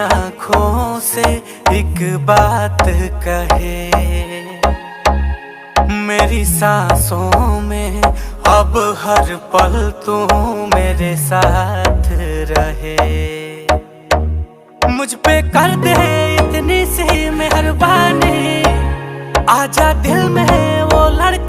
आँखों से एक बात कहे, मेरी सांसों में अब हर पल तू मेरे साथ रहे। मुझ पे कर दे इतनी सी मेहरबानी, आजा दिल में वो लड़के